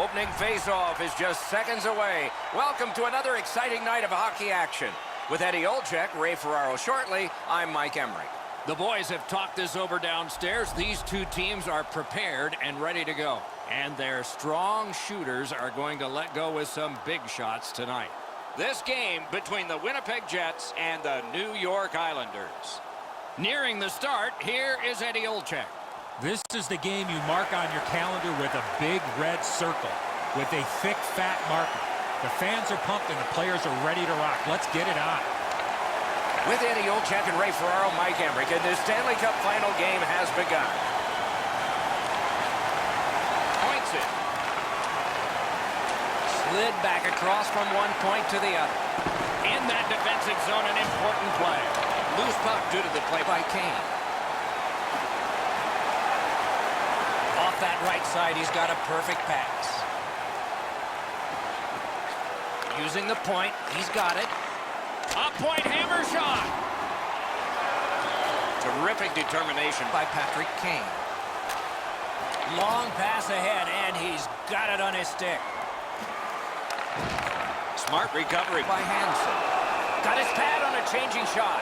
opening face-off is just seconds away. Welcome to another exciting night of hockey action. With Eddie Olczyk, Ray Ferraro shortly, I'm Mike Emmerich. The boys have talked this over downstairs. These two teams are prepared and ready to go. And their strong shooters are going to let go with some big shots tonight. This game between the Winnipeg Jets and the New York Islanders. Nearing the start, here is Eddie Olczyk. This is the game you mark on your calendar with a big red circle, with a thick, fat marker. The fans are pumped and the players are ready to rock. Let's get it on. With Eddie Olczyk and Ray Ferraro, Mike Emmerich, and the Stanley Cup final game has begun. Points it. Slid back across from one point to the other. In that defensive zone, an important play. Loose puck due to the play by Kane. Off that right side, he's got a perfect pass. Using the point, he's got it. A point hammer shot. Terrific determination by Patrick Kane. Long pass ahead, and he's got it on his stick. Smart recovery by Hansen. Got his pad on a changing shot.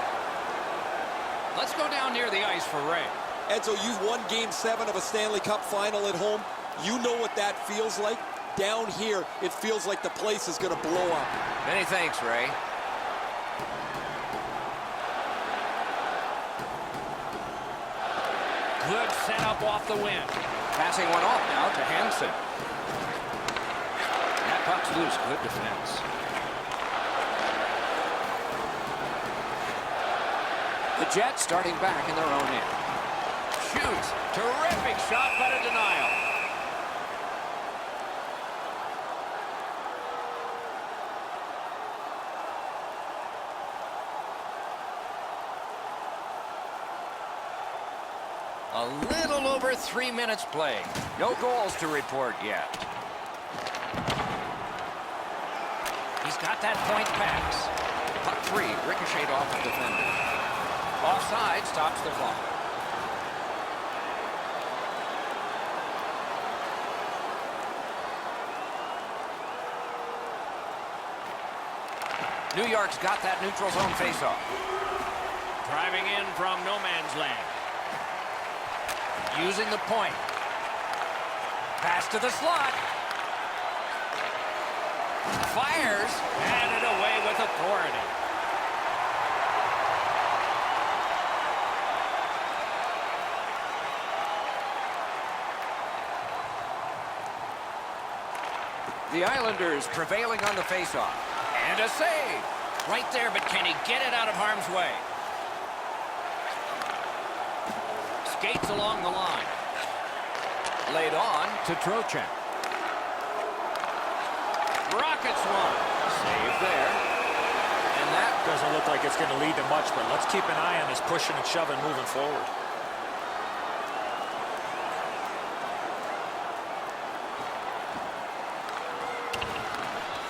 Let's go down near the ice for Ray. Edzo, you won Game 7 of a Stanley Cup final at home. You know what that feels like. Down here, it feels like the place is going to blow up. Many thanks, Ray. Good setup off the wing. Passing one off now to Hansen. That puck's loose. Good defense. The Jets starting back in their own end. Shoots. Terrific shot, but a denial. A little over 3 minutes played. No goals to report yet. He's got that point pass. Puck free, ricocheted off the defender. Offside stops the clock. New York's got that neutral zone faceoff. Driving in from no man's land. Using the point. Pass to the slot. Fires. And it away with authority. The Islanders prevailing on the faceoff. And a save. Right there, but can he get it out of harm's way? Skates along the line. Laid on to Trocheck. Rockets one. Save there. And that Doesn't look like it's going to lead to much, but let's keep an eye on this pushing and shoving moving forward.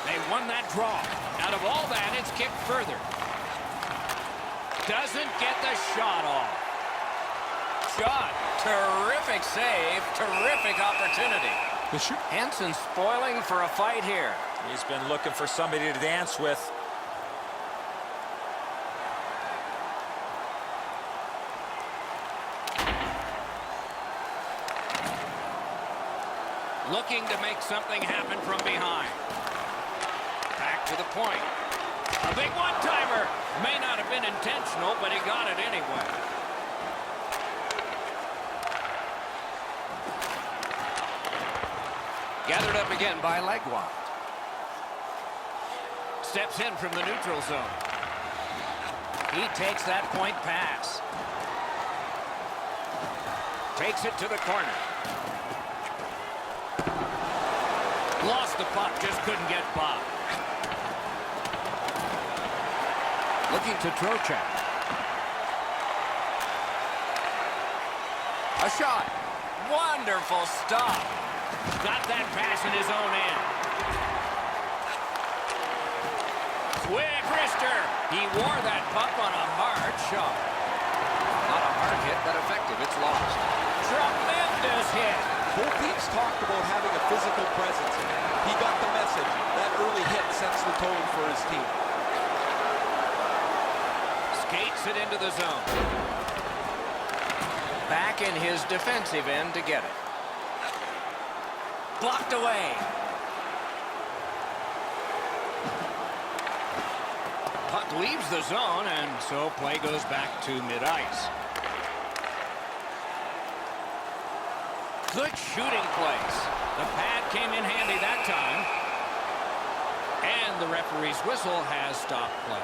They won that draw. Out of all that, it's kicked further. Doesn't get the shot off. shot. Terrific save. Terrific opportunity. Hansen spoiling for a fight here. He's been looking for somebody to dance with. Looking to make something happen from behind. Back to the point. A big one-timer. May not have been intentional, but he got it anyway. Gathered up again by Legwand. Steps in from the neutral zone. He takes that point pass. Takes it to the corner. Lost the puck, just couldn't get by. Looking to Trocheck. A shot. Wonderful stop. Got that pass in his own end. Quick wrister. He wore that puck on a hard shot. Not a hard hit, but effective. It's lost. Tremendous hit. Both teams talked about having a physical presence. He got the message. That early hit sets the tone for his team. Skates it into the zone. Back in his defensive end to get it. Blocked away. Puck leaves the zone, and so play goes back to mid-ice. Good shooting place. The pad came in handy that time. And the referee's whistle has stopped play.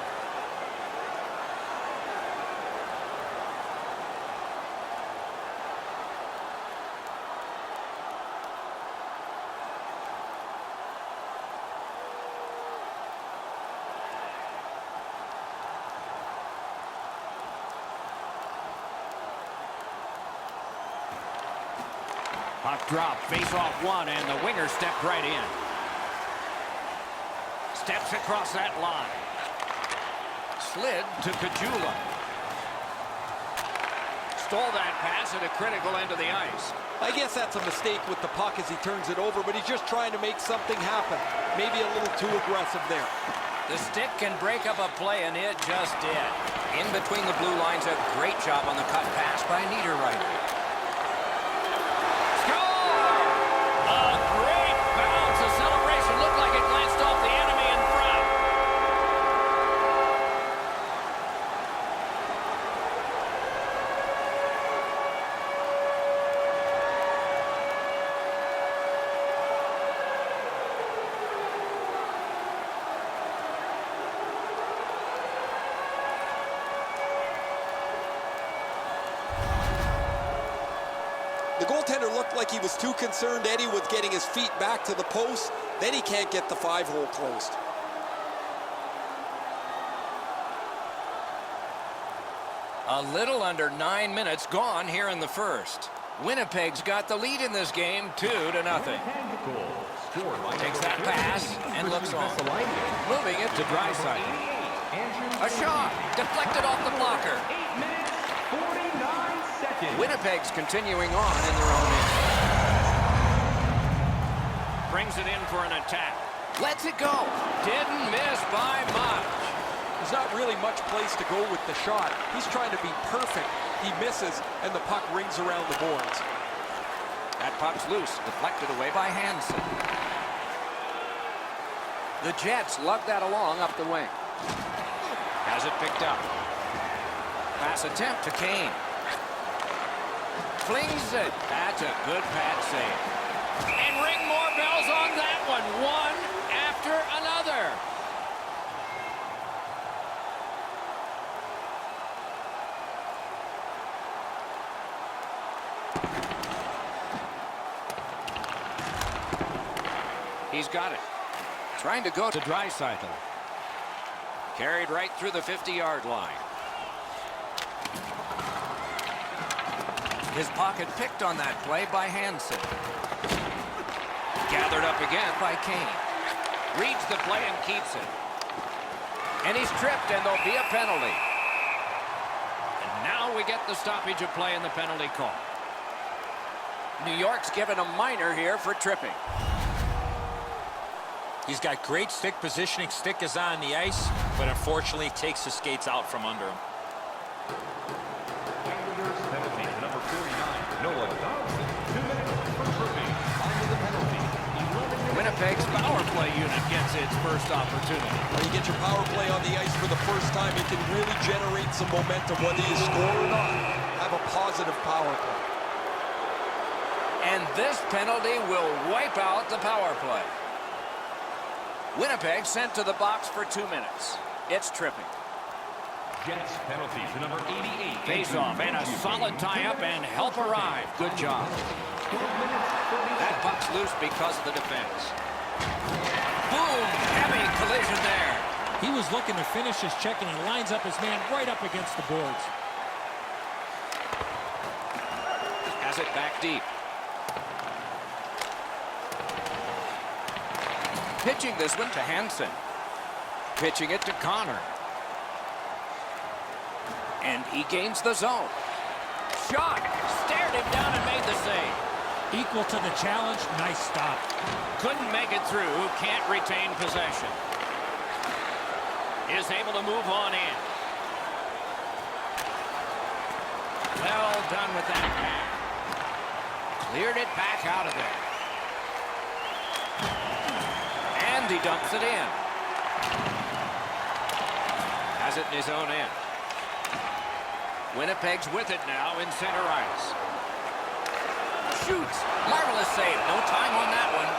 Puck drop, face off one, and the winger stepped right in. Steps across that line. Slid to Kajula. Stole that pass at a critical end of the ice. I guess that's a mistake with the puck as he turns it over, but he's just trying to make something happen. Maybe a little too aggressive there. The stick can break up a play, and it just did. In between the blue lines, a great job on the cut pass by Niederreiter. The goaltender looked like he was too concerned, Eddie, with getting his feet back to the post. Then he can't get the 5-hole closed. A little under 9 minutes gone here in the first. Winnipeg's got the lead in this game, 2-0. Takes that pass and looks on. Moving it to Draisaitl. A shot deflected off the blocker. Winnipeg's continuing on in their own end. Brings it in for an attack. Lets it go. Didn't miss by much. There's not really much place to go with the shot. He's trying to be perfect. He misses, and the puck rings around the boards. That puck's loose, deflected away by Hansen. The Jets lug that along up the wing. Has it picked up. Pass attempt to Kane. Flings it. That's a good pad save. And ring more bells on that one. One after another. He's got it. Trying to go To Draisaitl. carried right through the 50-yard line. His pocket picked on that play by Hansen. Gathered up again by Kane. Reads the play and keeps it. And he's tripped, and there'll be a penalty. And now we get the stoppage of play in the penalty call. New York's given a minor here for tripping. He's got great stick positioning. Stick is on the ice, but unfortunately takes the skates out from under him. Winnipeg's power play unit gets its first opportunity. When you get your power play on the ice for the first time, you can really generate some momentum, whether you score or not. Have a positive power play. And this penalty will wipe out the power play. Winnipeg sent to the box for 2 minutes. It's tripping. Jets penalty to number 88. Face-off and a solid tie-up and help arrive. Good job. That puck's loose because of the defense. Boom! Heavy collision there. He was looking to finish his check, and he lines up his man right up against the boards. Has it back deep. Pitching this one to Hansen. Pitching it to Connor. And he gains the zone. Shot! Stared him down and made the save. Equal to the challenge. Nice stop. Couldn't make it through. Can't retain possession. Is able to move on in. Well done with that pass. Cleared it back out of there. And he dumps it in. Has it in his own end. Winnipeg's with it now in center ice. Shoots. Marvelous save. No time on that one.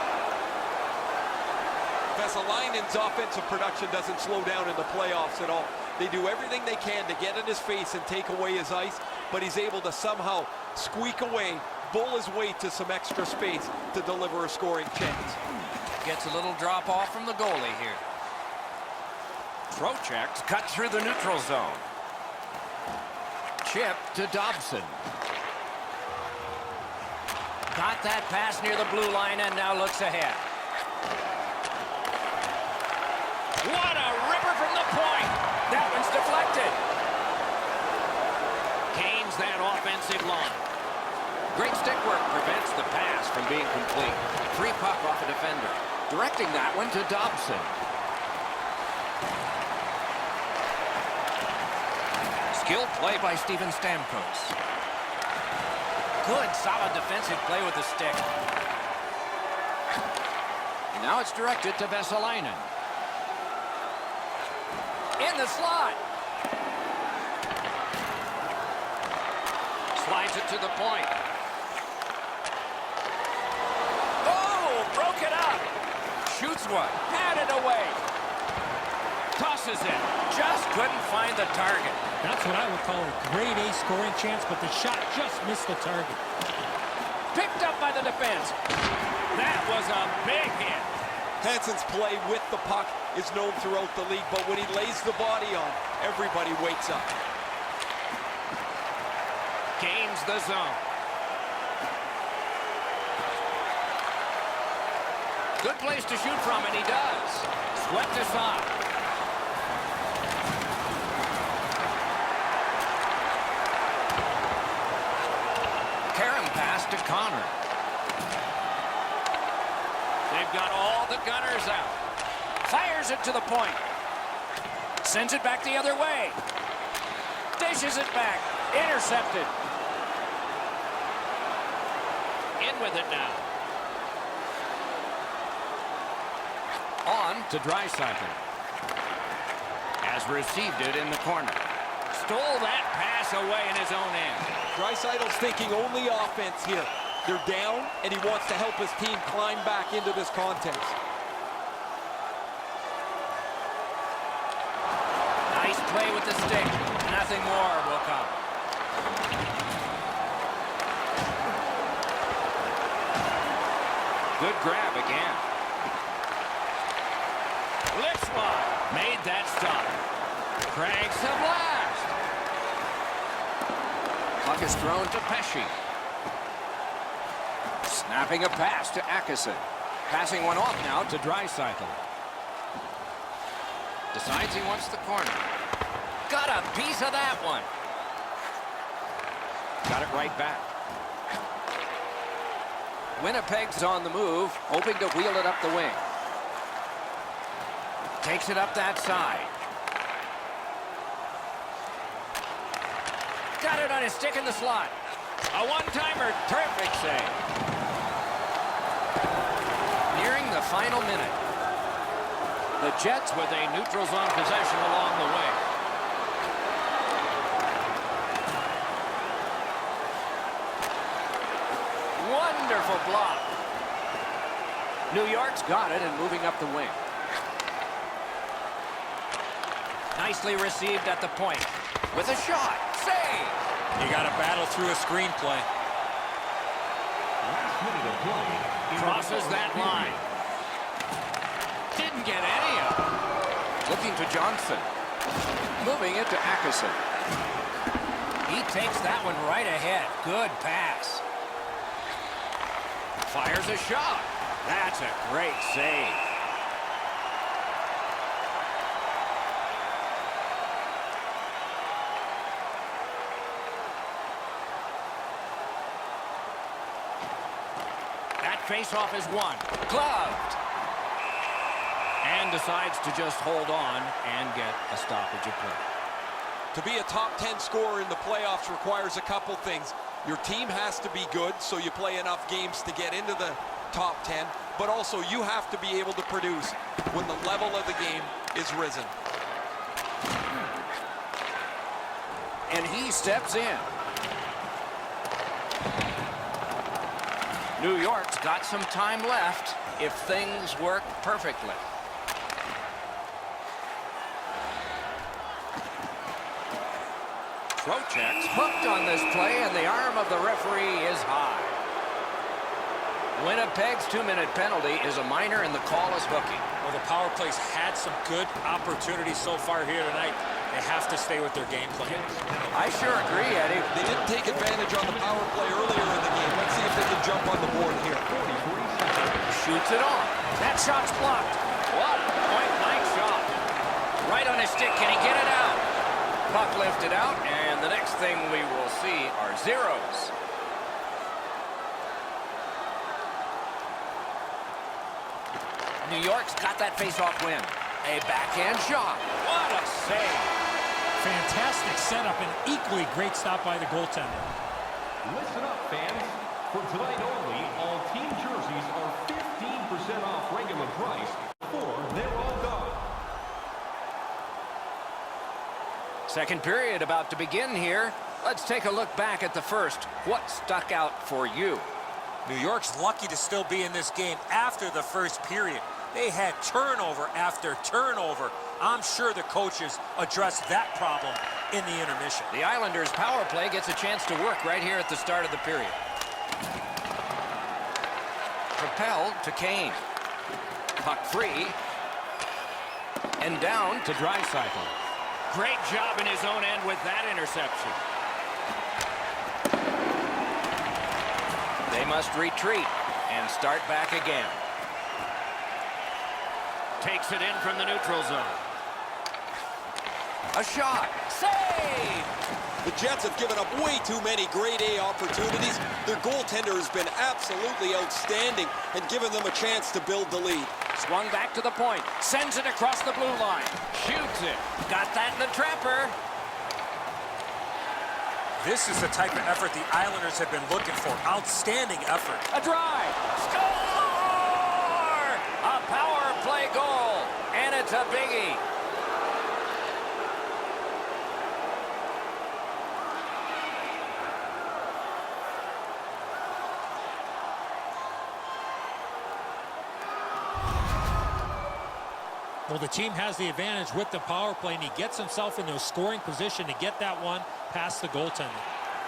Vesalainen's offensive production doesn't slow down in the playoffs at all. They do everything they can to get in his face and take away his ice, but he's able to somehow squeak away, bull his way to some extra space to deliver a scoring chance. Gets a little drop off from the goalie here. Trocheck's cut through the neutral zone. Chip to Dobson. Got that pass near the blue line and now looks ahead. What a ripper from the point! That one's deflected. Gains that offensive line. Great stick work prevents the pass from being complete. Free puck off a defender. Directing that one to Dobson. Skilled play by Steven Stamkos. Good, solid defensive play with the stick. And now it's directed to Vesalainen. In the slot. Slides it to the point. Oh, broke it up. Shoots one. Had it away. Tosses it. Just couldn't find the target. That's what I would call a grade A scoring chance, but the shot just missed the target. Picked up by the defense. That was a big hit. Hansen's play with the puck is known throughout the league, but when he lays the body on, everybody wakes up. Gains the zone. Good place to shoot from, and he does. Swept aside. Karam pass to Connor. They've got all the gunners out. Fires it to the point. Sends it back the other way. Dishes it back. Intercepted. In with it now. On to Draisaitl. Has received it in the corner. Stole that pass away in his own end. Draisaitl's thinking only offense here. They're down, and he wants to help his team climb back into this contest. Nice play with the stick. Nothing more will come. Good grab again. Lifts one. Made that stop. Cranks the blast. Puck is thrown to Pesci. Snapping a pass to Akeson. Passing one off now to Draisaitl. Decides he wants the corner. Got a piece of that one. Got it right back. Winnipeg's on the move, hoping to wheel it up the wing. Takes it up that side. Got it on his stick in the slot. A one-timer, terrific save. Nearing the final minute. The Jets with a neutral zone possession along the way. Wonderful block. New York's got it and moving up the wing. Nicely received at the point. With a shot. Save. You got to battle through a screenplay. Last minute of play. Crosses that line. Didn't get any of it. Looking to Johnson. Moving it to Akeson. He takes that one right ahead. Good pass. Fires a shot. That's a great save. Face-off is won. Gloved. And decides to just hold on and get a stoppage of play. To be a top 10 scorer in the playoffs requires a couple things. Your team has to be good, so you play enough games to get into the top 10, but also you have to be able to produce when the level of the game is risen. And he steps in. New York's got some time left if things work perfectly. Trocheck's hooked on this play, and the arm of the referee is high. Winnipeg's 2-minute penalty is a minor, and the call is hooking. Well, the power play's had some good opportunities so far here tonight. They have to stay with their game plan. I sure agree, Eddie. They didn't take advantage on the power play earlier in the game. Let's see if they can jump on the board here. Shoots it on. That shot's blocked. What a point-blank shot. Right on his stick. Can he get it out? Puck lifted out, and the next thing we will see are zeros. New York's got that face-off win. A backhand shot. What a save. Fantastic setup and equally great stop by the goaltender. Listen up, fans. For tonight only, all team jerseys are 15% off regular price, or they're all gone. Second period about to begin here. Let's take a look back at the first. What stuck out for you? New York's lucky to still be in this game after the first period. They had turnover after turnover. I'm sure the coaches addressed that problem in the intermission. The Islanders' power play gets a chance to work right here at the start of the period. Propelled to Kane. Puck free. And down to Draisaitl. Great job in his own end with that interception. They must retreat and start back again. Takes it in from the neutral zone. A shot. Save! The Jets have given up way too many grade A opportunities. Their goaltender has been absolutely outstanding and given them a chance to build the lead. Swung back to the point. Sends it across the blue line. Shoots it. Got that in the trapper. This is the type of effort the Islanders have been looking for. Outstanding effort. A drive. Score! A power play goal. And it's a biggie. Well, the team has the advantage with the power play, and he gets himself into a scoring position to get that one past the goaltender.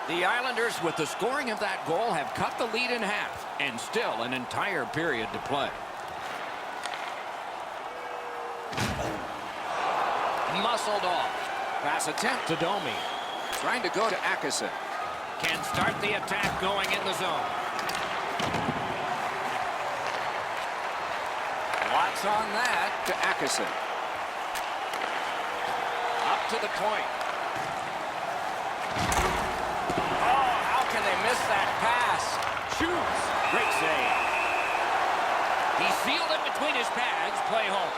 The Islanders, with the scoring of that goal, have cut the lead in half, and still an entire period to play. Muscled off. Pass attempt to Domi. Trying to go to Akeson. Can start the attack going in the zone. Lots on that to Akeson. Up to the point. Oh, how can they miss that pass? Shoots. Great save. He sealed it between his pads. Play home.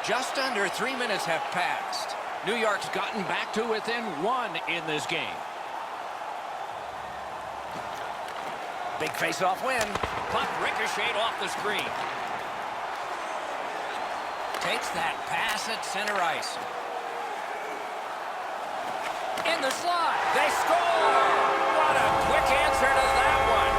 Just under 3 minutes have passed. New York's gotten back to within 1 in this game. Big face-off win. Puck ricocheted off the screen. Takes that pass at center ice. In the slot. They score! What a quick answer to that one.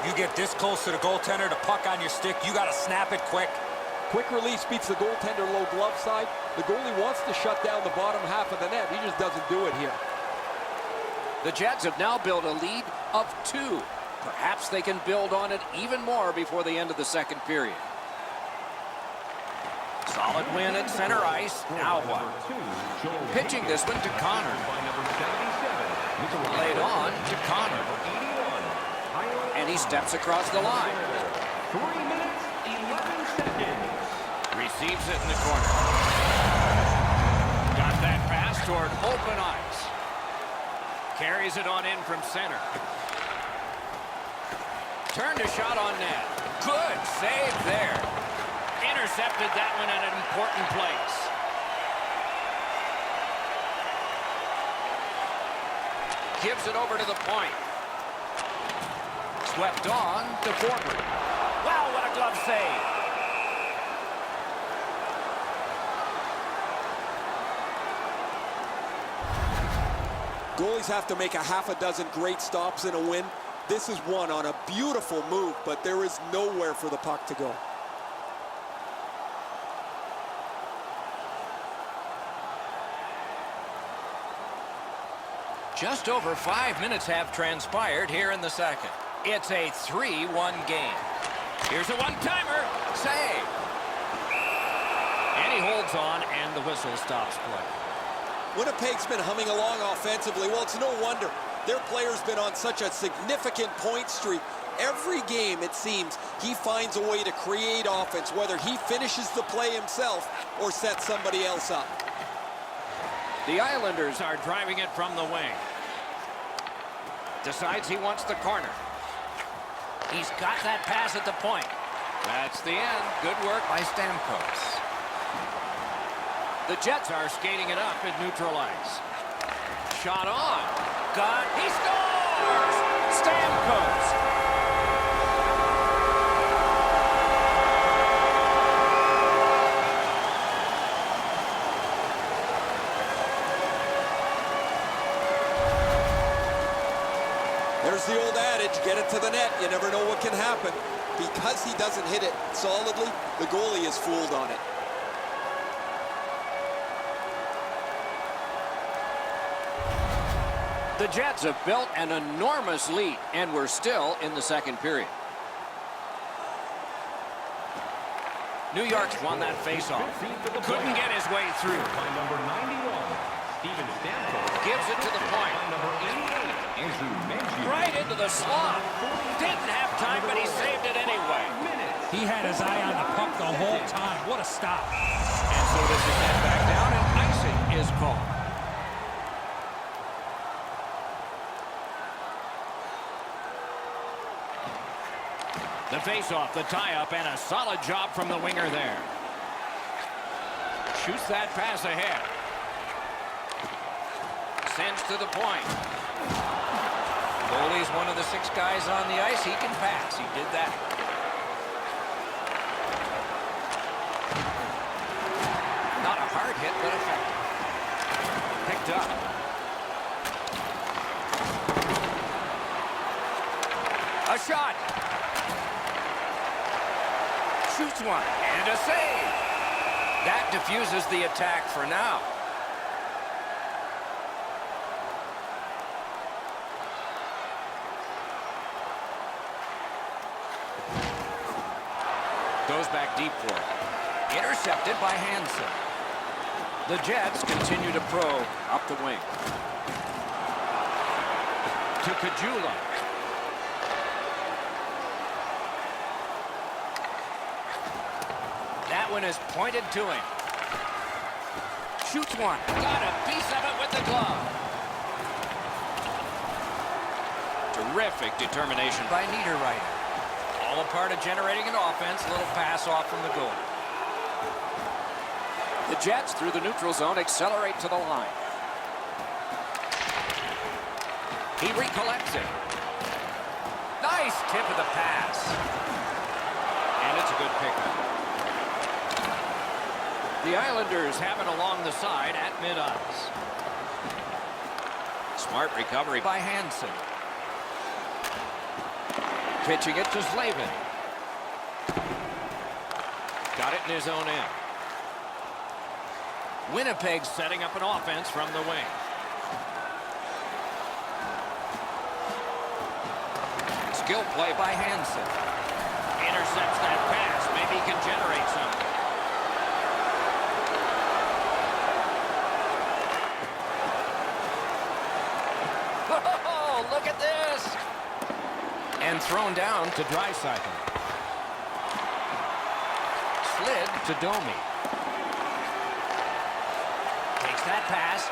You get this close to the goaltender, the puck on your stick, you got to snap it quick. Quick release beats the goaltender low glove side. The goalie wants to shut down the bottom half of the net. He just doesn't do it here. The Jets have now built a lead of 2. Perhaps they can build on it even more before the end of the second period. Solid win at center ice. Now what? Pitching this one to Connor. Laid on to Connor. And he steps across the line. 3 minutes, 11 seconds. Receives it in the corner. Got that pass toward open ice. Carries it on in from center. Turned a shot on net. Good save there. Intercepted that one at an important place. Gives it over to the point. Swept on to forward. Wow, what a glove save. Goalies have to make a half a dozen great stops in a win. This is one on a beautiful move, but there is nowhere for the puck to go. Just over 5 minutes have transpired here in the second. It's a 3-1 game. Here's a one-timer. Save. And he holds on, and the whistle stops play. Winnipeg's been humming along offensively. Well, it's no wonder. Their player's been on such a significant point streak. Every game, it seems, he finds a way to create offense, whether he finishes the play himself or sets somebody else up. The Islanders are driving it from the wing. Decides he wants the corner. He's got that pass at the point. That's the end. Good work by Stamkos. The Jets are skating it up at neutral ice. Shot on. Got. He scores! Stamkos. There's the old adage, get it to the net. You never know what can happen. Because he doesn't hit it solidly, the goalie is fooled on it. The Jets have built an enormous lead, and we're still in the second period. New York's won that faceoff. Couldn't get his way through. By number 91, Steven Stamkos. Gives it to the point. By number 88, Andrew Menzies. Right into the slot. Didn't have time, but he saved it anyway. He had his eye on the puck the whole time. What a stop. And so does the net back down, and icing is called. The face-off, the tie-up, and a solid job from the winger there. Shoots that pass ahead. Sends to the point. Goalie's one of the 6 guys on the ice. He can pass. He did that. Not a hard hit, but effective. Picked up. A shot. Shoots one. And a save. That diffuses the attack for now. Goes back deep for it. Intercepted by Hansen. The Jets continue to probe up the wing. To Kajula. That one is pointed to him. Shoots one. Got a piece of it with the glove. Terrific determination by Niederreiter. All a part of generating an offense. Little pass off from the goal. The Jets, through the neutral zone, accelerate to the line. He recollects it. Nice tip of the pass. And it's a good pickup. The Islanders have it along the side at mid-ice. Smart recovery by Hansen. Pitching it to Slavin. Got it in his own end. Winnipeg setting up an offense from the wing. Skill play by Hansen. Intercepts that pass. Maybe he can generate something. Oh, look at this. And thrown down. To Draisaitl. Slid to Domi. Takes that pass.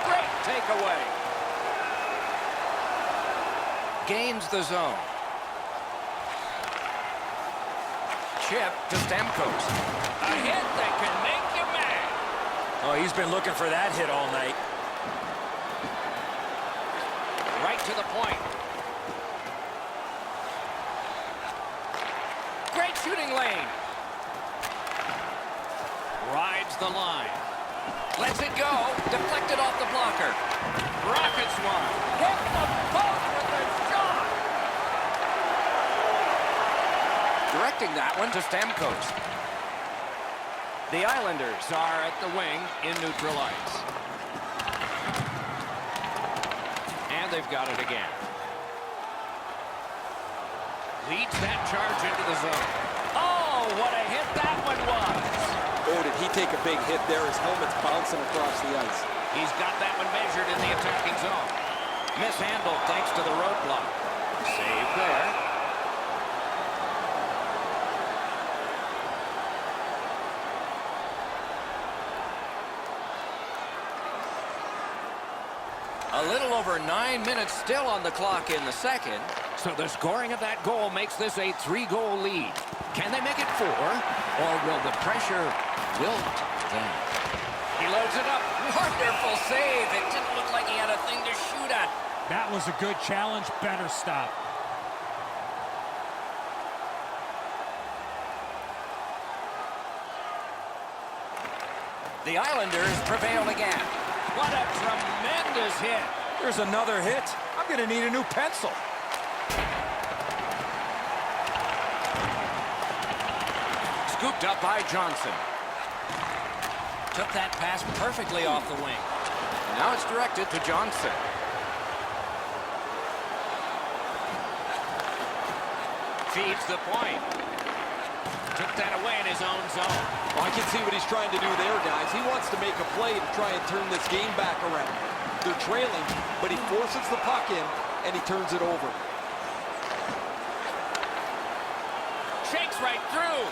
Great takeaway. Gains the zone. Chip to Stamkos. A hit that can make you mad. Oh, he's been looking for that hit all night. Right to the point. Great shooting lane. Rides the line. Lets it go. Deflected off the blocker. Rockets one. Hit the post with a shot. Directing that one to Stamkos. The Islanders are at the wing in neutral ice. And they've got it again. Leads that charge into the zone. Oh, what a hit that one was. Oh, did he take a big hit there? His helmet's bouncing across the ice. He's got that one measured in the attacking zone. Mishandled thanks to the roadblock. Save there. A little over 9 minutes still on the clock in the second. So the scoring of that goal makes this a 3-goal lead. Can they make it 4? Or will the pressure wilt them? He loads it up. Wonderful save. It didn't look like he had a thing to shoot at. That was a good challenge. Better stop. The Islanders prevail again. What a tremendous hit. There's another hit. I'm going to need a new pencil. Scooped up by Johnson. Took that pass perfectly off the wing. Now it's directed to Johnson. Feeds the point. Took that away in his own zone. Well, I can see what he's trying to do there, guys. He wants to make a play to try and turn this game back around. They're trailing, but he forces the puck in, and he turns it over. Shakes right through.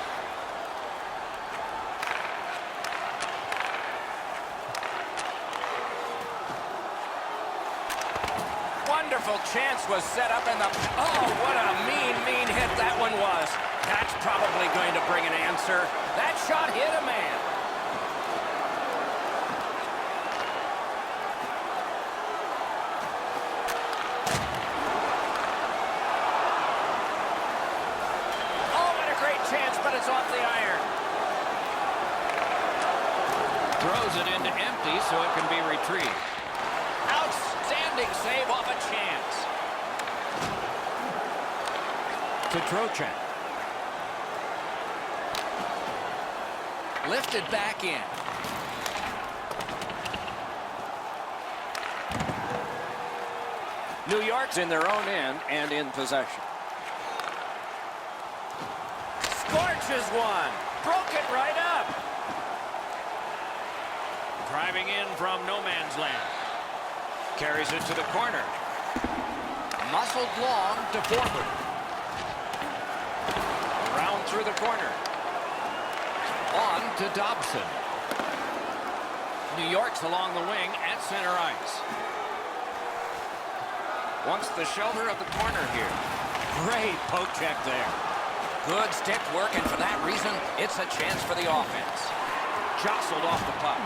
Wonderful chance was set up in the... Oh, what a mean hit that one was. That's probably going to bring an answer. That shot hit a man. Oh, what a great chance, but it's off the iron. Throws it into empty so it can be retrieved. Outstanding save off a chance. To Trocheck. Lifted back in. New York's in their own end and in possession. Scorches one. Broke it right up. Driving in from no man's land. Carries it to the corner. Muscled long to forward. Around through the corner. On to Dobson. New York's along the wing at center ice. Wants the shelter of the corner here. Great poke check there. Good stick work, and for that reason, it's a chance for the offense. Jostled off the puck.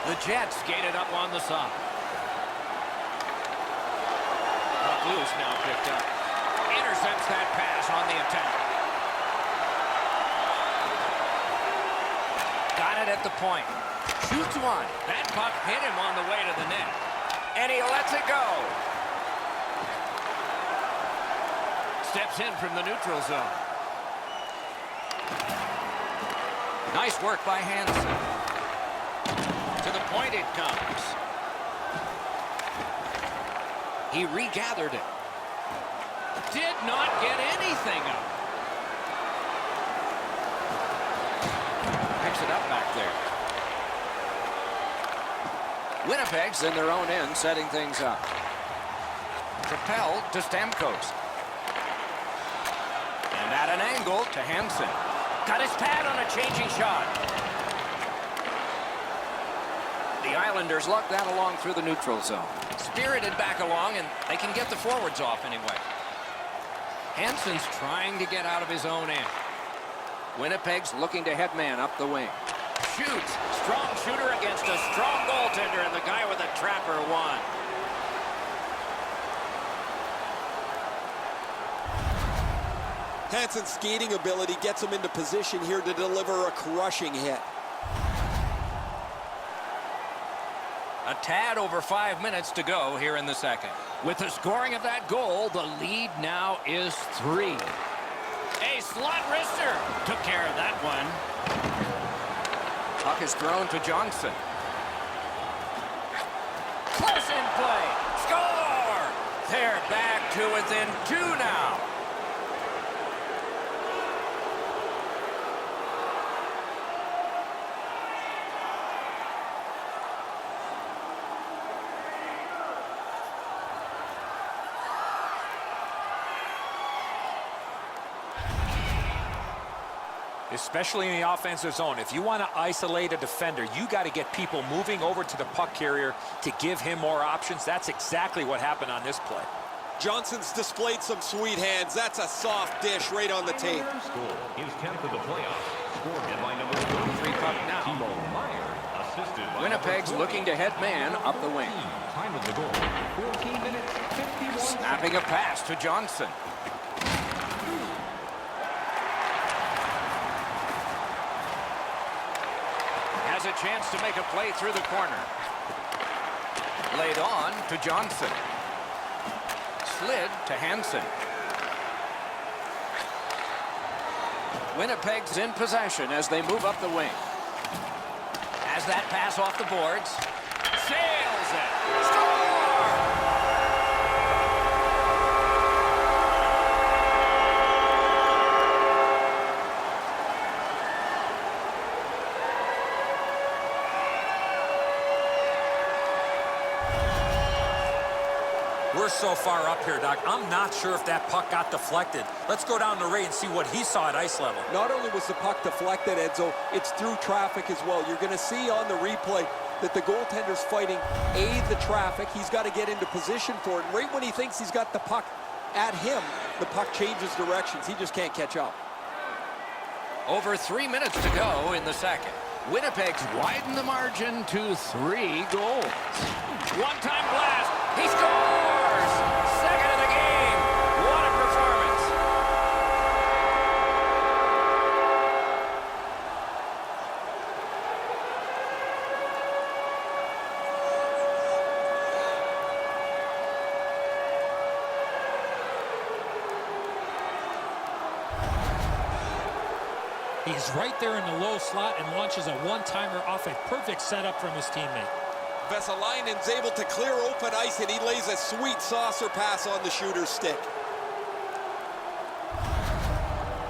The Jets skated up on the side. Puck loose now picked up. Intercepts that pass on the attack. Got it at the point. Shoots one. That puck hit him on the way to the net. And he lets it go. Steps in from the neutral zone. Nice work by Hansen. To the point it comes. He regathered it. Did not get anything up. Picks it up back there. Winnipeg's in their own end, setting things up. Propelled to Stamkos. And at an angle to Hansen. Got his pad on a changing shot. The Islanders luck that along through the neutral zone. Spirited back along, and they can get the forwards off anyway. Hansen's trying to get out of his own end. Winnipeg's looking to head man up the wing. Shoots. Strong shooter against a strong goaltender, and the guy with a trapper won. Hansen's skating ability gets him into position here to deliver a crushing hit. A tad over 5 minutes to go here in the second. With the scoring of that goal, the lead now is 3. A slot wrister. Took care of that one. Puck is thrown to Johnson. Close in play. Score! They're back to within 2 now. Especially in the offensive zone. If you want to isolate a defender, you got to get people moving over to the puck carrier to give him more options. That's exactly what happened on this play. Johnson's displayed some sweet hands. That's a soft dish right on the tape. Score his 10th of the playoffs. Scored by number 33 puck now. Timo Meier, assisted by Winnipeg's looking to head man up the wing. Time of the goal, 14 minutes, 51 Snapping a pass to Johnson. Has a chance to make a play through the corner. Laid on to Johnson. Slid to Hansen. Winnipeg's in possession as they move up the wing. Has that pass off the boards. Sails it. Score! We're so far up here, Doc. I'm not sure if that puck got deflected. Let's go down to Ray and see what he saw at ice level. Not only was the puck deflected, Edzo, it's through traffic as well. You're going to see on the replay that the goaltender's fighting the traffic. He's got to get into position for it. And right when he thinks he's got the puck at him, the puck changes directions. He just can't catch up. Over 3 minutes to go in the second. Winnipeg's widened the margin to 3 goals. One-time blast. He scores! Second of the game. What a performance. He's right there in the low slot and launches a one-timer off a perfect setup from his teammate. Vesalainen's able to clear open ice, and he lays a sweet saucer pass on the shooter's stick.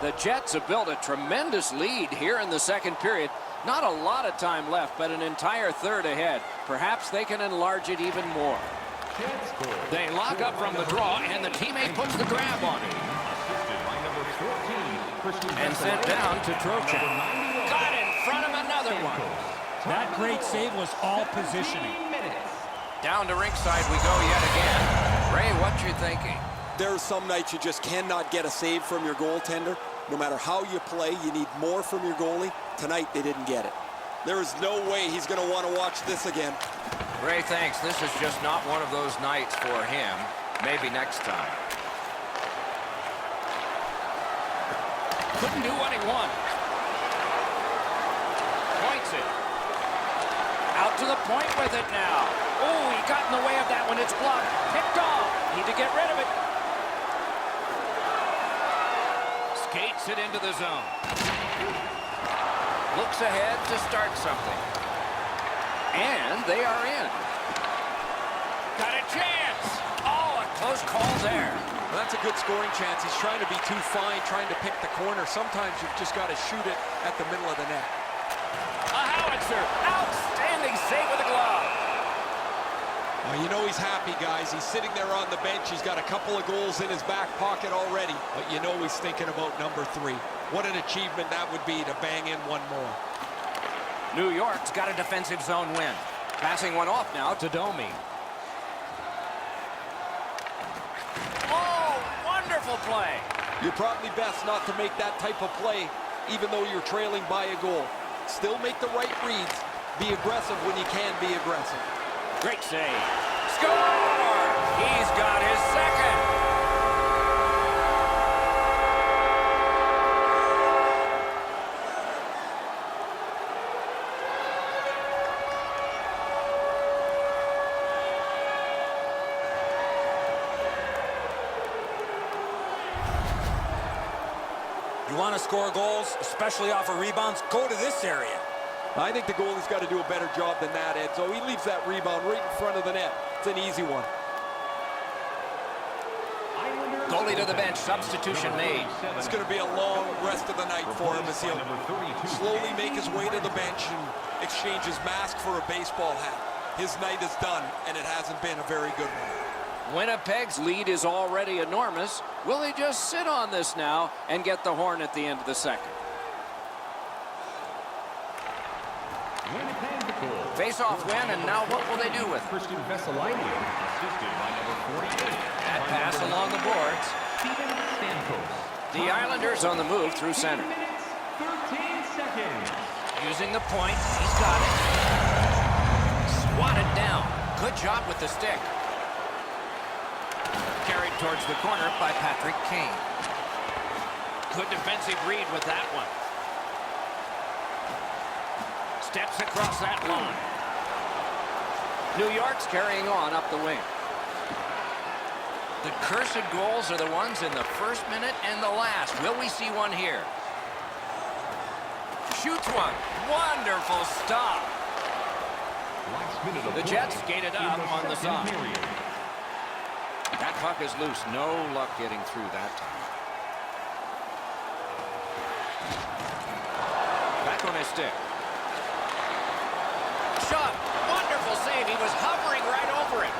The Jets have built a tremendous lead here in the second period. Not a lot of time left, but an entire third ahead. Perhaps they can enlarge it even more. They lock up from the draw, and the teammate puts the grab on it. And sent down to Trocheck. Got in front of another one. That great save was all positioning. Down to ringside we go yet again. Ray, what you thinking? There are some nights you just cannot get a save from your goaltender. No matter how you play, you need more from your goalie. Tonight, they didn't get it. There is no way he's going to want to watch this again. Ray, thanks. This is just not one of those nights for him. Maybe next time. Couldn't do what he wanted. Points it. Out to the point with it now. Oh, he got in the way of that one. It's blocked. Picked off. Need to get rid of it. Skates it into the zone. Looks ahead to start something. And they are in. Got a chance. Oh, a close call there. Well, that's a good scoring chance. He's trying to be too fine, trying to pick the corner. Sometimes you've just got to shoot it at the middle of the net. A howitzer. Outstanding save with the glove. Well, you know he's happy, guys. He's sitting there on the bench. He's got a couple of goals in his back pocket already, but you know he's thinking about number 3. What an achievement that would be to bang in one more. New York's got a defensive zone win. Passing one off now to Domi. Oh, wonderful play. You're probably best not to make that type of play, even though you're trailing by a goal. Still make the right reads. Be aggressive when you can be aggressive. Great save. Score! He's got his second. You want to score goals, especially off of rebounds, go to this area. I think the goalie's got to do a better job than that, Ed. So he leaves that rebound right in front of the net. It's an easy one. Goalie to the bench. Substitution made. It's going to be a long rest of the night for him as he'll slowly make his way to the bench and exchange his mask for a baseball hat. His night is done, and it hasn't been a very good one. Winnipeg's lead is already enormous. Will he just sit on this now and get the horn at the end of the second? Face-off win, and now what will they do with it? That pass along the boards. The Islanders on the move through center. Using the point, he's got it. Swatted down. Good job with the stick. Carried towards the corner by Patrick Kane. Good defensive read with that one. Steps across that line. New York's carrying on up the wing. The cursed goals are the ones in the first minute and the last. Will we see one here? Shoots one. Wonderful stop. The Jets skated up on the side. That puck is loose. No luck getting through that time. Back on his stick. Shot. Wonderful save. He was hovering right over it.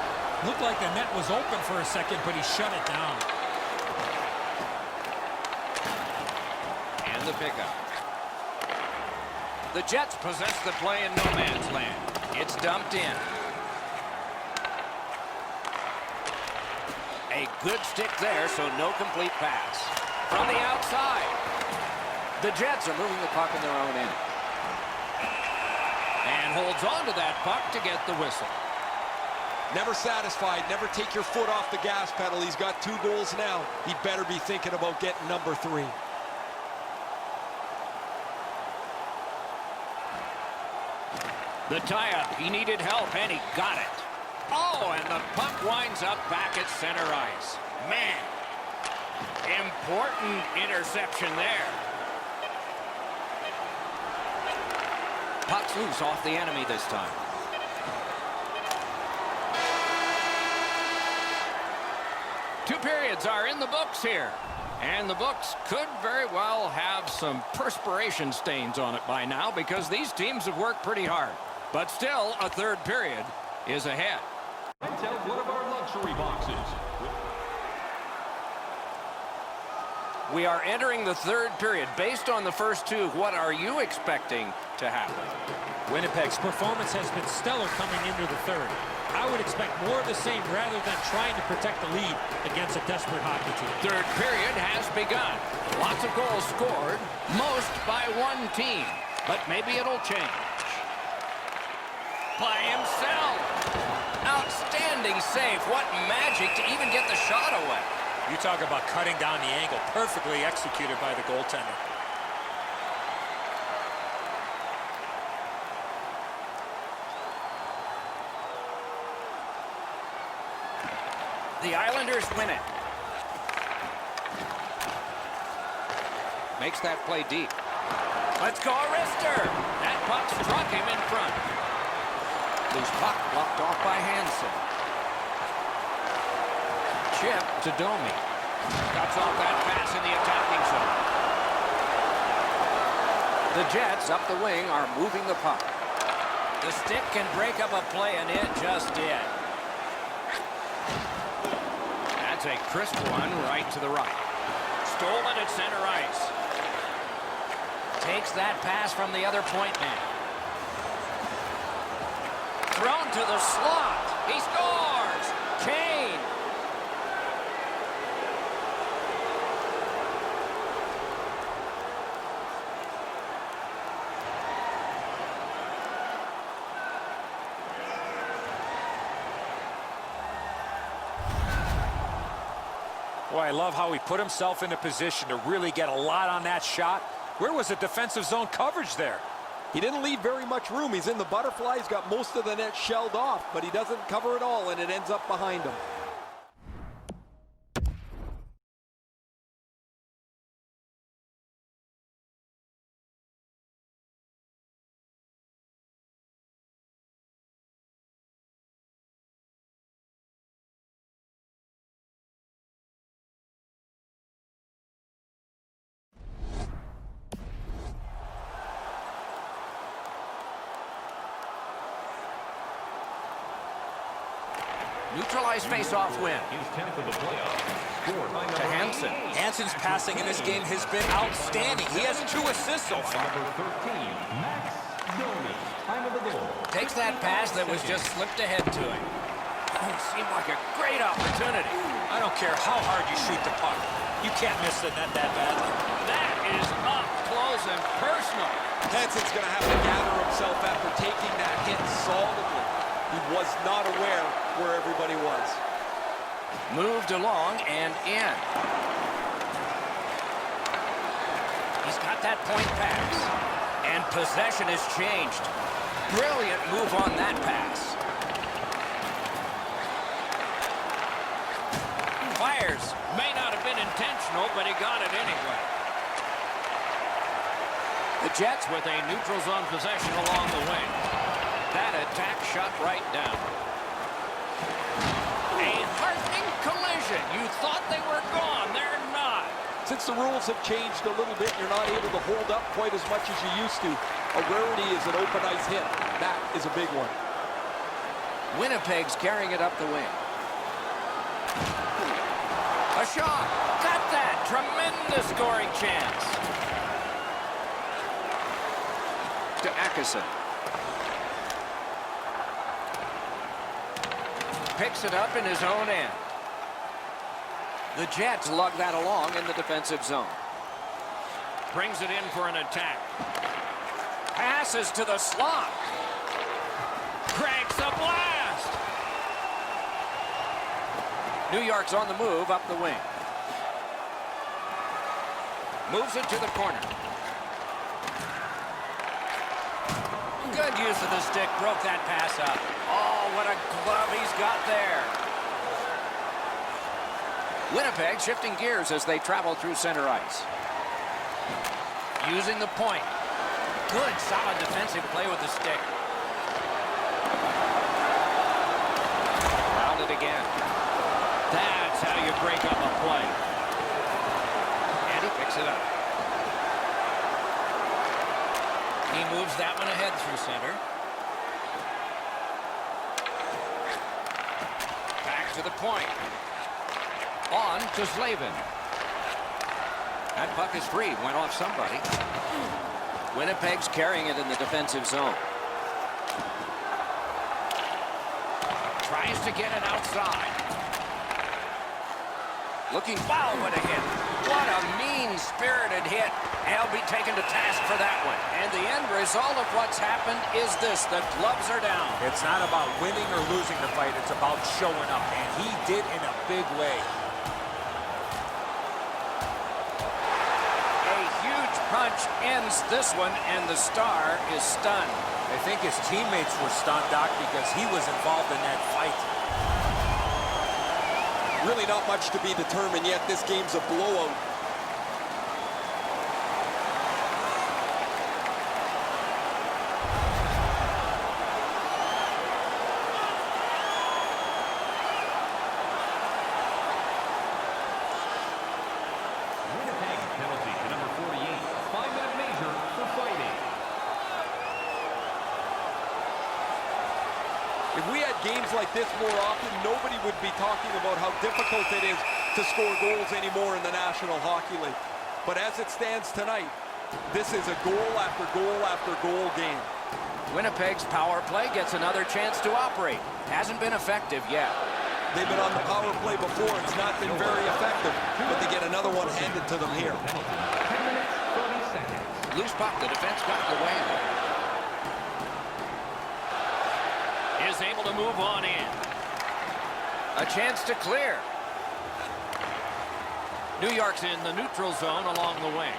Looked like the net was open for a second, but he shut it down. And the pickup. The Jets possess the play in no man's land. It's dumped in. A good stick there, so no complete pass. From the outside. The Jets are moving the puck in their own end. And holds on to that puck to get the whistle. Never satisfied. Never take your foot off the gas pedal. He's got 2 goals now. He better be thinking about getting number 3. The tie-up. He needed help, and he got it. Oh, and the puck winds up back at center ice. Man, important interception there. Puck's loose off the enemy this time. Two periods are in the books here. And the books could very well have some perspiration stains on it by now because these teams have worked pretty hard. But still, a third period is ahead. Rent out one of our luxury boxes. We are entering the third period. Based on the first 2, what are you expecting to happen? Winnipeg's performance has been stellar coming into the third. I would expect more of the same rather than trying to protect the lead against a desperate hockey team. Third period has begun. Lots of goals scored, most by one team. But maybe it'll change. By himself. Outstanding save. What magic to even get the shot away. You talk about cutting down the angle. Perfectly executed by the goaltender. The Islanders win it. Makes that play deep. Let's go, Arister. That puck struck him in front. Loose puck blocked off by Hansen. Chip to Domi. Cuts off that pass in the attacking zone. The Jets up the wing are moving the puck. The stick can break up a play, and it just did. That's a crisp one right to the right. Stolen at center ice. Takes that pass from the other point man. Thrown to the slot. He scores. Kane. Boy, I love how he put himself in a position to really get a lot on that shot. Where was the defensive zone coverage there? He didn't leave very much room. He's in the butterfly. He's got most of the net shelled off, but he doesn't cover it all, and it ends up behind him. Neutralized face-off win. His 10th of the playoffs. Scored by To Hansen. Hansen's passing in this game has been outstanding. He has 2 assists so far. number 13, Max Domi. Time of the goal. Takes that pass that was just slipped ahead to him. Oh, seemed like a great opportunity. I don't care how hard you shoot the puck. You can't miss the net that badly. That is up close and personal. Hansen's going to have to gather himself after taking that hit solidly. He was not aware where everybody was. Moved along and in. He's got that point pass. And possession has changed. Brilliant move on that pass. Fires. May not have been intentional, but he got it anyway. The Jets With a neutral zone possession along the wing. That attack shot right down. A heartening collision. You thought they were gone. They're not. Since the rules have changed a little bit, you're not able to hold up quite as much as you used to. A rarity is an open ice hit. That is a big one. Winnipeg's carrying it up the wing. A shot. Got that. Tremendous scoring chance. To Atkinson. Picks it up in his own end. The Jets lug that along in the defensive zone. Brings it in for an attack. Passes to the slot. Cranks a blast. New York's on the move up the wing. Moves it to the corner. Good use of the stick. Broke that pass up. Oh, what a glove he's got there. Winnipeg shifting gears as they travel through center ice. Using the point. Good, solid defensive play with the stick. Found it again. That's how you break up a play. And he picks it up. He moves that one ahead through center. Back to the point. On to Slavin. That puck is free. Went off somebody. Winnipeg's carrying it in the defensive zone. Tries to get it outside. Looking, wow, what a hit. What a mean-spirited hit. He'll be taken to task for that one. And the end result of what's happened is this. The gloves are down. It's not about winning or losing the fight. It's about showing up, and he did in a big way. A huge punch ends this one, and the Star is stunned. I think his teammates were stunned, Doc, because he was involved in that fight. Really not much to be determined yet. This game's a blowout. Winnipeg penalty to number 48. 5-minute major for fighting. If we had games games like this more often, nobody would be talking about how difficult it is to score goals anymore in the National Hockey League. But as it stands tonight, this is a goal after goal after goal game. Winnipeg's power play gets another chance to operate. Hasn't been effective yet. They've been on the power play before. It's not been very effective, but they get another one handed to them here. 10 minutes, 30 seconds. Loose puck, the defense got in the way. Is able to move on in. A chance to clear. New York's in the neutral zone along the wing.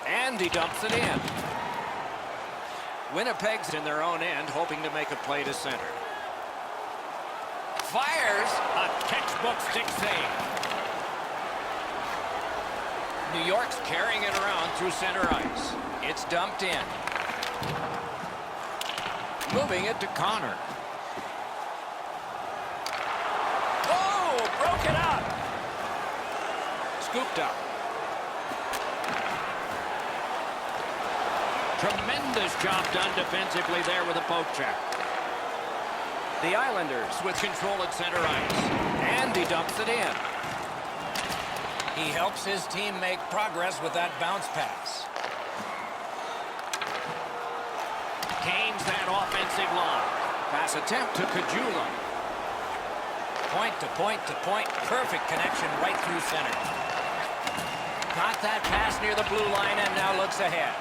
And he dumps it in. Winnipeg's in their own end, hoping to make a play to center. Fires. A textbook stick save. New York's carrying it around through center ice. It's dumped in. Moving it to Connor. Oh, broke it up. Scooped up. Tremendous job done defensively there with a poke check. The Islanders with control at center ice. And he dumps it in. He helps his team make progress with that bounce pass. Gains that offensive line. Pass attempt to Kajula. Point to point to point. Perfect connection right through center. Got that pass near the blue line and now looks ahead.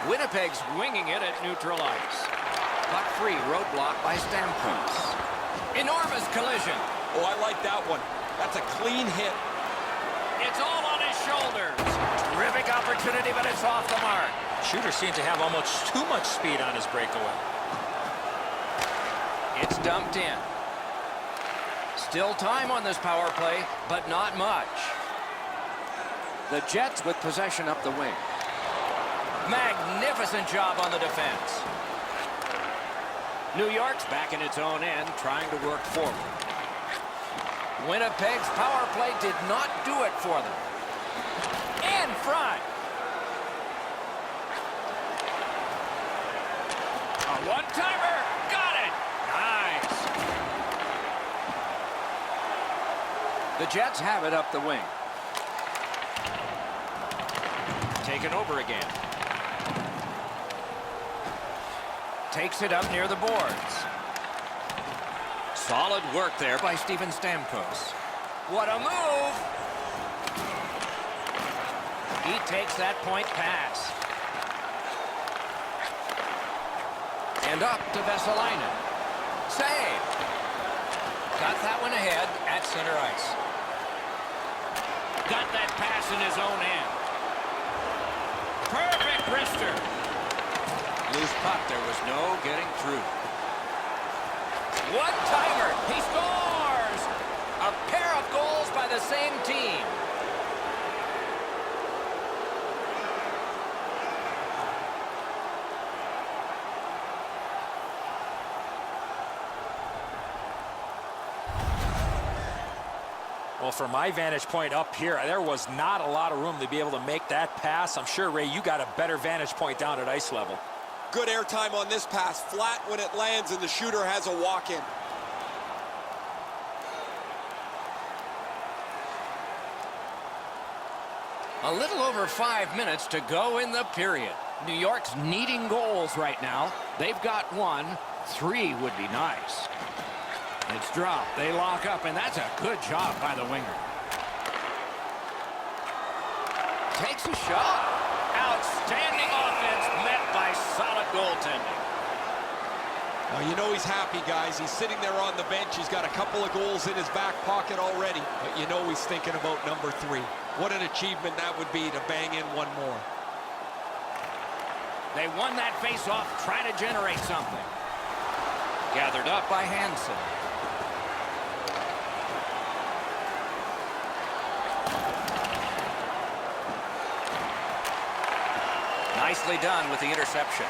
Winnipeg's winging it at neutral ice. Puck free, roadblock by Stamkos. Enormous collision. Oh, I like that one. That's a clean hit. It's all on his shoulders. Terrific opportunity, but it's off the mark. Shooter seems to have almost too much speed on his breakaway. It's dumped in. Still time on this power play, but not much. The Jets with possession up the wing. Magnificent job on the defense. New York's back in its own end, trying to work forward. Winnipeg's power play did not do it for them. In front. A one-timer. Got it. Nice. The Jets have it up the wing. Taken over again. Takes it up near the boards. Solid work there by Steven Stamkos. What a move! He takes that point pass. And up to Vesalainen. Save! Got that one ahead at center ice. Got that pass in his own end. Perfect wrister. Loose puck, there was no getting through. One-timer, he scores! A pair of goals by the same team. Well, from my vantage point up here, there was not a lot of room to be able to make that pass. I'm sure, Ray, you got a better vantage point down at ice level. Good airtime on this pass. Flat when it lands and the shooter has a walk-in. A little over 5 minutes to go in the period. New York's needing goals right now. They've got one. 3 would be nice. It's dropped. They lock up, and that's a good job by the winger. Takes a shot. Outstanding offense met by solid goaltending. Well, you know he's happy, guys. He's sitting there on the bench. He's got a couple of goals in his back pocket already. But you know he's thinking about number 3. What an achievement that would be to bang in one more. They won that face-off, trying to generate something. Gathered up by Hansen. Nicely done with the interception.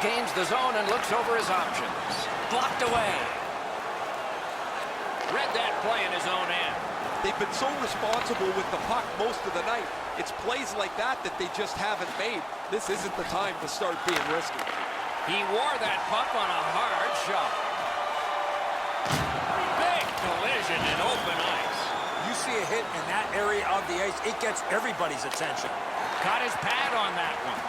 Gains the zone and looks over his options. Blocked away. Read that play in his own end. They've been so responsible with the puck most of the night. It's plays like that that they just haven't made. This isn't the time to start being risky. He wore that puck on a hard shot. Big collision in open ice. You see a hit in that area of the ice, it gets everybody's attention. Caught his pad on that one.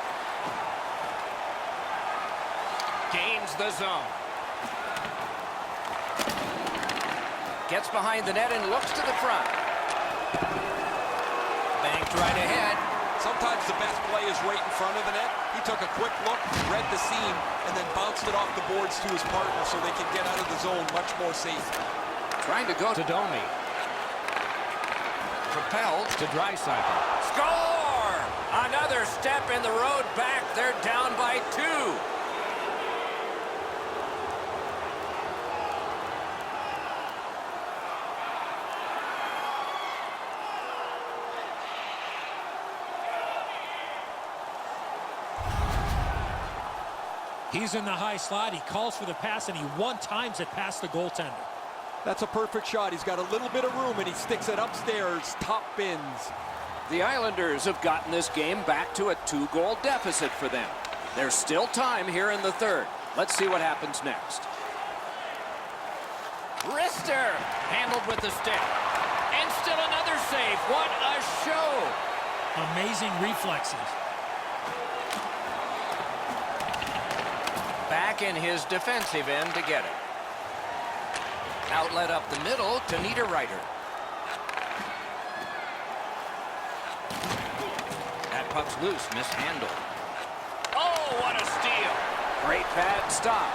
Gains the zone. Gets behind the net and looks to the front. Banked right ahead. Sometimes the best play is right in front of the net. He took a quick look, read the seam, and then bounced it off the boards to his partner so they can get out of the zone much more safely. Trying to go to Domi. Propelled to Draisaitl. Score! Another step in the road back. They're down by 2. He's in the high slot. He calls for the pass, and he one-times it past the goaltender. That's a perfect shot. He's got a little bit of room, and he sticks it upstairs, top bins. The Islanders have gotten this game back to a 2-goal deficit for them. There's still time here in the third. Let's see what happens next. Rister handled with the stick. And still another save. What a show! Amazing reflexes. Back in his defensive end to get it. Outlet up the middle to Niederreiter. That puck's loose, mishandled. Oh, what a steal! Great pad stop.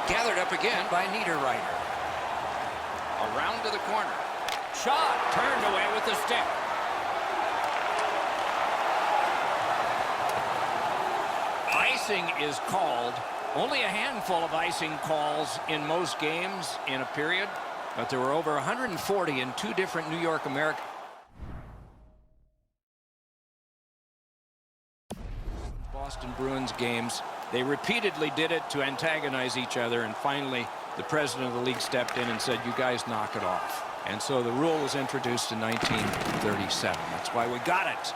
Gathered up again by Niederreiter. Around to the corner. Shot turned away with the stick. Icing is called. Only a handful of icing calls in most games in a period, but there were over 140 in 2 different New York American. Boston Bruins games. They repeatedly did it to antagonize each other, and finally the president of the league stepped in and said, you guys knock it off. And so the rule was introduced in 1937. That's why we got it.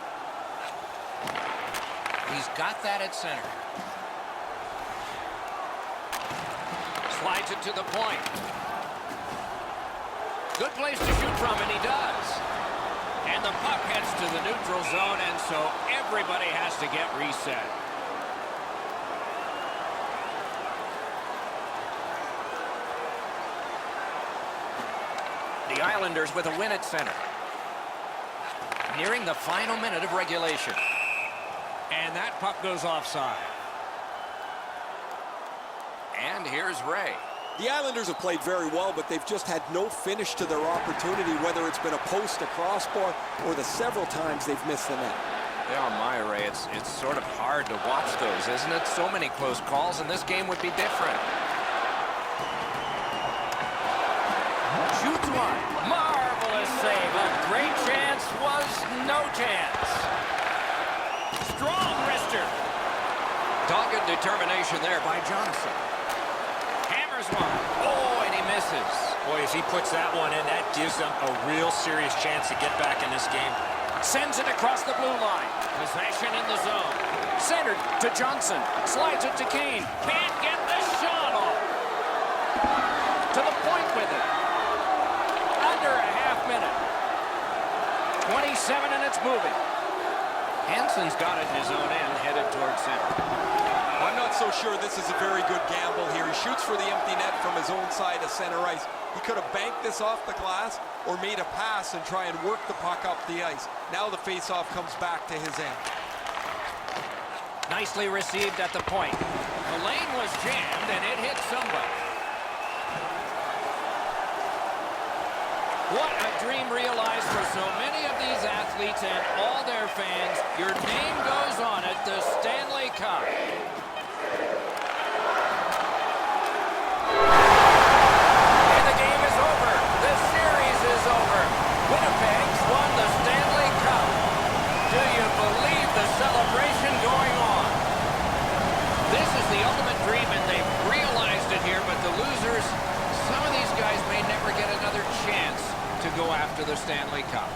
He's got that at center. Slides it to the point. Good place to shoot from, and he does. And the puck heads to the neutral zone, and so everybody has to get reset. The Islanders with a win at center. Nearing the final minute of regulation. And that puck goes offside. And here's Ray. The Islanders have played very well, but they've just had no finish to their opportunity, whether it's been a post, a crossbar, or the several times they've missed the net. Yeah, my Ray, it's sort of hard to watch those, isn't it? So many close calls, and this game would be different. Shoots one. Marvelous save. A great chance was no chance. Strong wrister. Dogged determination there by Johnson. Hammers one. Oh, and he misses. Boy, if he puts that one in, that gives them a real serious chance to get back in this game. Sends it across the blue line. Possession in the zone. Centered to Johnson. Slides it to Kane. Can't get the shot off. To the point with it. Under a half minute. 27 and it's moving. Hansen's got it in his own end, headed towards center. I'm not so sure this is a very good gamble here. He shoots for the empty net from his own side of center ice. He could have banked this off the glass or made a pass and try and work the puck up the ice. Now the faceoff comes back to his end. Nicely received at the point. The lane was jammed and it hit somebody. What a dream realized for so many of these athletes and all their fans. Your name goes on it, the Stanley Cup. And the game is over. The series is over. Winnipeg's won the Stanley Cup. Do you believe the celebration going on? This is the ultimate dream, and they've realized it here, but the losers, some of these guys may never get another chance to go after the Stanley Cup.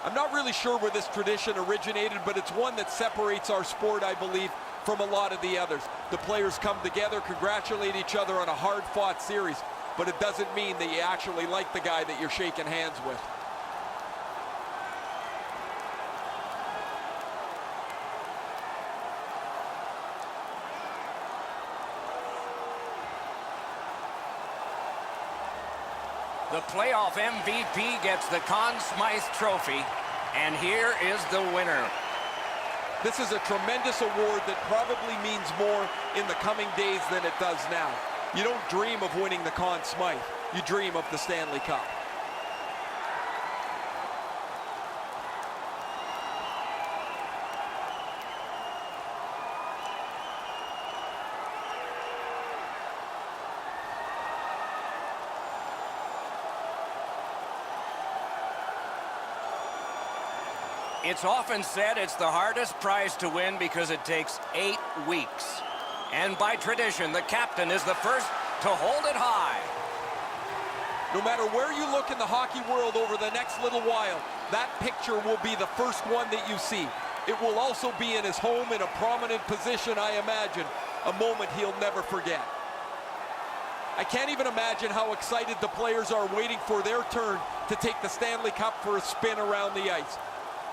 I'm not really sure where this tradition originated, but it's one that separates our sport, I believe, from a lot of the others. The players come together, congratulate each other on a hard-fought series, but it doesn't mean that you actually like the guy that you're shaking hands with. The playoff MVP gets the Conn Smythe Trophy, and here is the winner. This is a tremendous award that probably means more in the coming days than it does now. You don't dream of winning the Conn Smythe. You dream of the Stanley Cup. It's often said it's the hardest prize to win because it takes 8 weeks. And by tradition, the captain is the first to hold it high. No matter where you look in the hockey world over the next little while, that picture will be the first one that you see. It will also be in his home in a prominent position, I imagine, a moment he'll never forget. I can't even imagine how excited the players are waiting for their turn to take the Stanley Cup for a spin around the ice.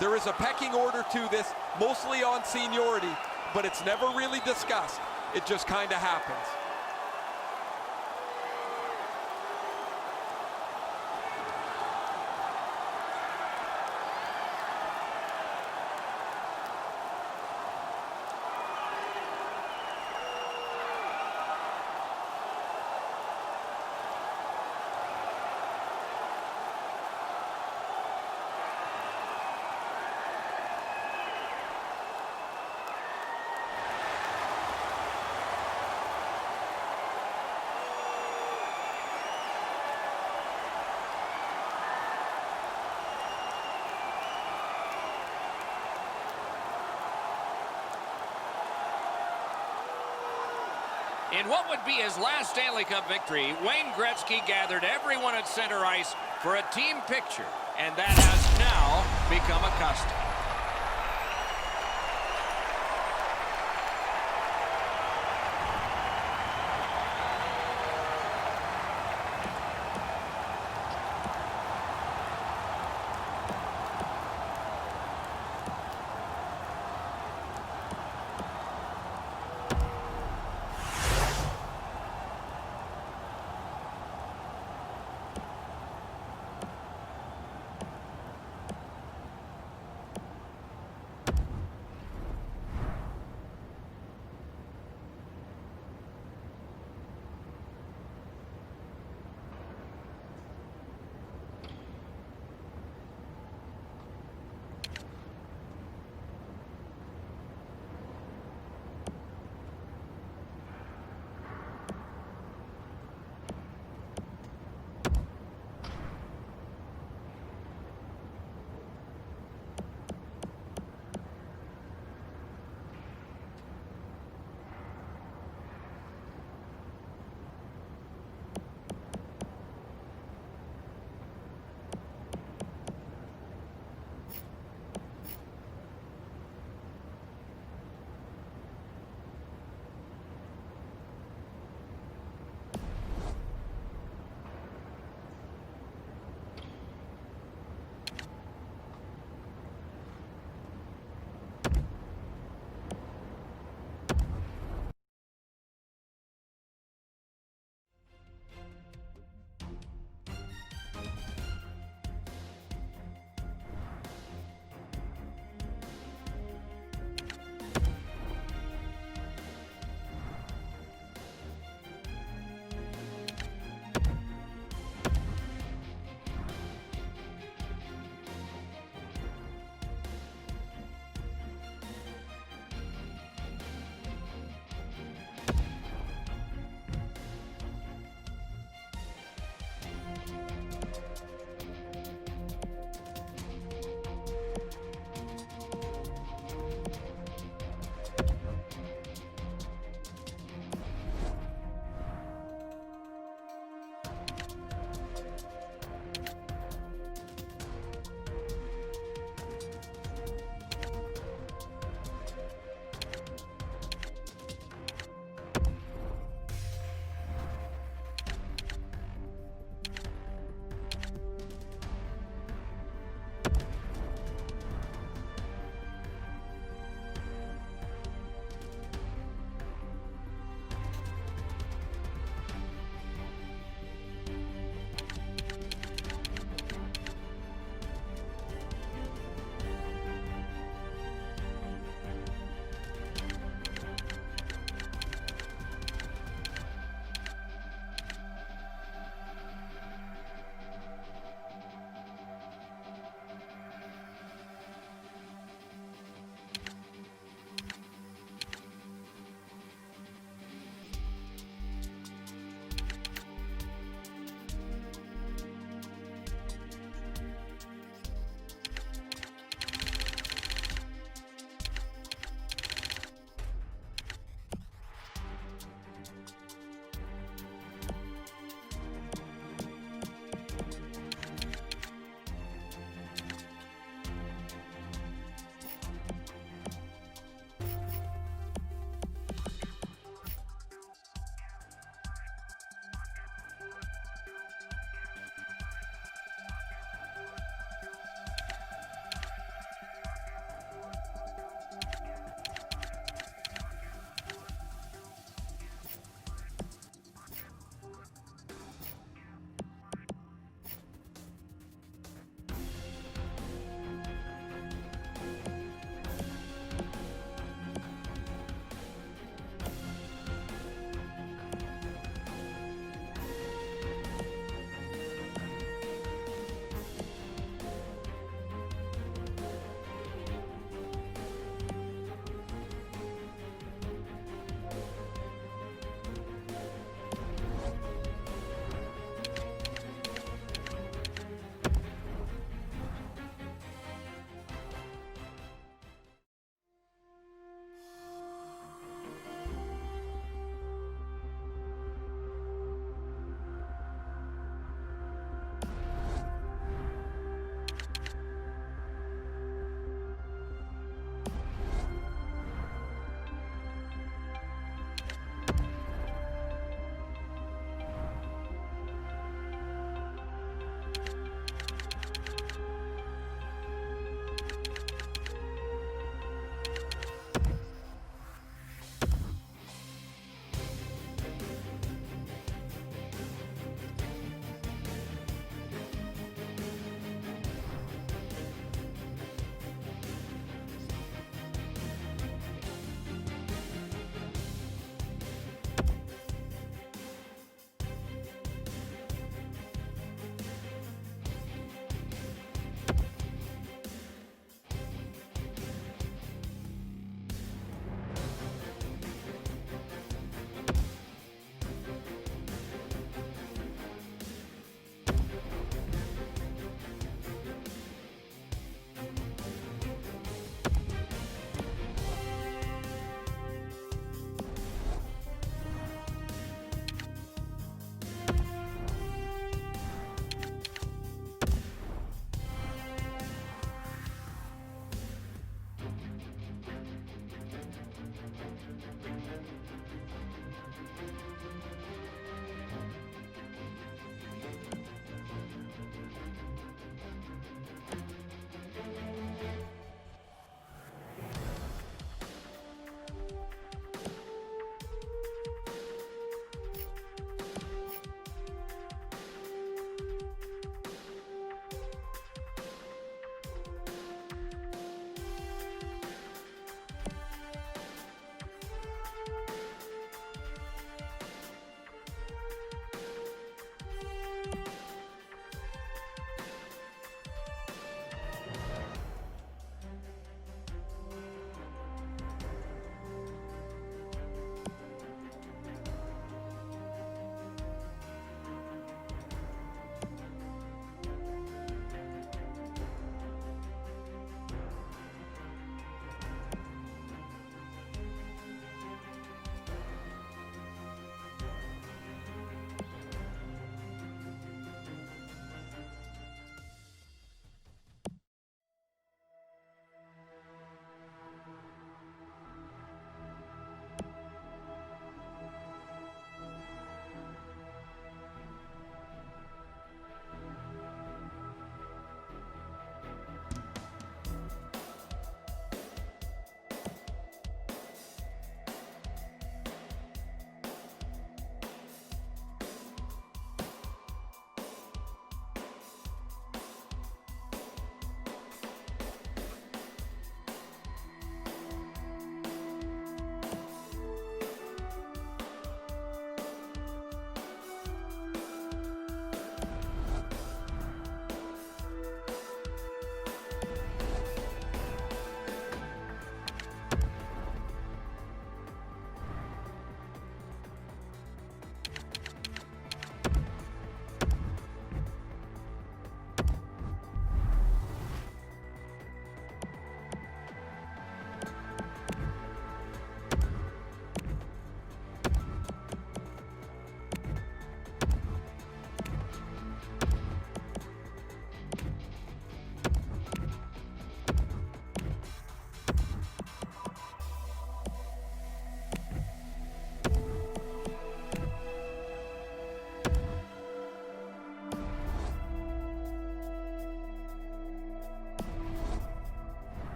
There is a pecking order to this, mostly on seniority, but it's never really discussed. It just kind of happens. In what would be his last Stanley Cup victory, Wayne Gretzky gathered everyone at center ice for a team picture, and that has now become a custom.